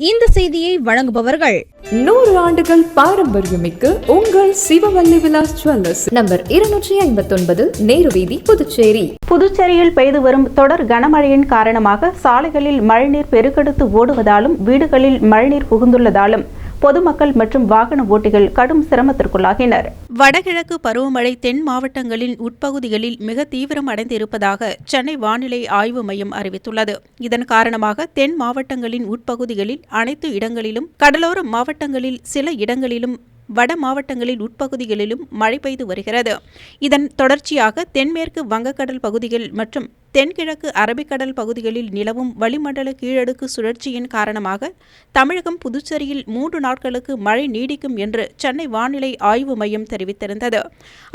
இந்த செய்தியை வழங்குபவர்கள் 100 ஆண்டுகள் பாரம்பரியமிக்க உங்கள் சிவவல்லி விலாஸ் ஜுவல்லர்ஸ், நம்பர் 259, நேரு வீதி, புதுச்சேரி. புதுச்சேரியில் பெய்து வரும் தொடர் கனமழையின் காரணமாக சாலைகளில் மழைநீர் பெருக்கெடுத்து ஓடுவதாலும் வீடுகளில் மழைநீர் புகுந்துள்ளதாலும் பொதுமக்கள் மற்றும் வாகன ஓட்டிகள் கடும் சிரமத்திற்குள்ளாகினர். வடகிழக்கு பருவமழை தென் மாவட்டங்களின் உட்பகுதிகளில் மிக தீவிரம் அடைந்திருப்பதாக சென்னை வானிலை ஆய்வு மையம் அறிவித்துள்ளது. இதன் காரணமாக தென் மாவட்டங்களின் உட்பகுதிகளில் அனைத்து இடங்களிலும், கடலோர மாவட்டங்களில் சில இடங்களிலும், வட மாவட்டங்களில் உட்பகுதிகளிலும் மழை பெய்து வருகிறது. இதன் தொடர்ச்சியாக தென்மேற்கு வங்கக்கடல் பகுதிகள் மற்றும் தென்கிழக்கு அரபிக்கடல் பகுதிகளில் நிலவும் வளிமண்டல கீழடுக்கு சுழற்சியின் காரணமாக தமிழகம், புதுச்சேரியில் 3 நாட்களுக்கு மழை நீடிக்கும் என்று சென்னை வானிலை ஆய்வு மையம் தெரிவித்திருந்தது.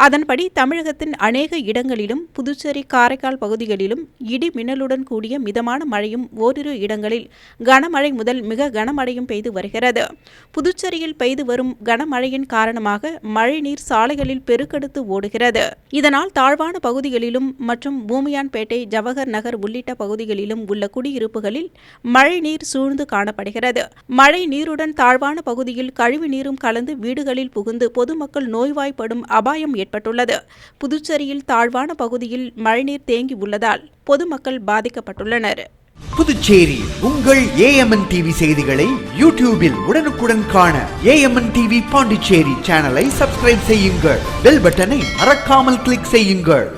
அதன்படி தமிழகத்தின் அநேக இடங்களிலும், புதுச்சேரி, காரைக்கால் பகுதிகளிலும் இடி மின்னலுடன் கூடிய மிதமான மழையும், ஓரிரு இடங்களில் கனமழை முதல் மிக கனமழையும் பெய்து வருகிறது. புதுச்சேரியில் பெய்து வரும் கனமழையின் காரணமாக மழைநீர் சாலைகளில் பெருக்கெடுத்து ஓடுகிறது. இதனால் தாழ்வான பகுதிகளிலும் மற்றும் பூமியான்பேட்டை, ஜவஹர் நகர் உள்ளிட்ட பகுதிகளிலும் உள்ள குடியிருப்புகளில் மழை நீர் சூழ்ந்து காணப்படுகிறது. மழை நீருடன் தாழ்வான பகுதியில் கழிவு நீரும் கலந்து வீடுகளில் புகுந்து பொதுமக்கள் நோய்வாய்ப்படும் அபாயம் ஏற்பட்டுள்ளது. புதுச்சேரியில் தாழ்வான பகுதியில் மழைநீர் தேங்கி உள்ளதால் பொதுமக்கள் பாதிக்கப்பட்டுள்ளனர். புதுச்சேரி உங்கள் AMN டிவி செய்திகளை யூடியூபில் உடனுக்குடன் காண AMN டிவி பாண்டிச்சேரி சேனலை சப்ஸ்கிரைப் செய்யுங்கள். பெல் பட்டனை மறக்காமல் கிளிக் செய்யுங்கள்.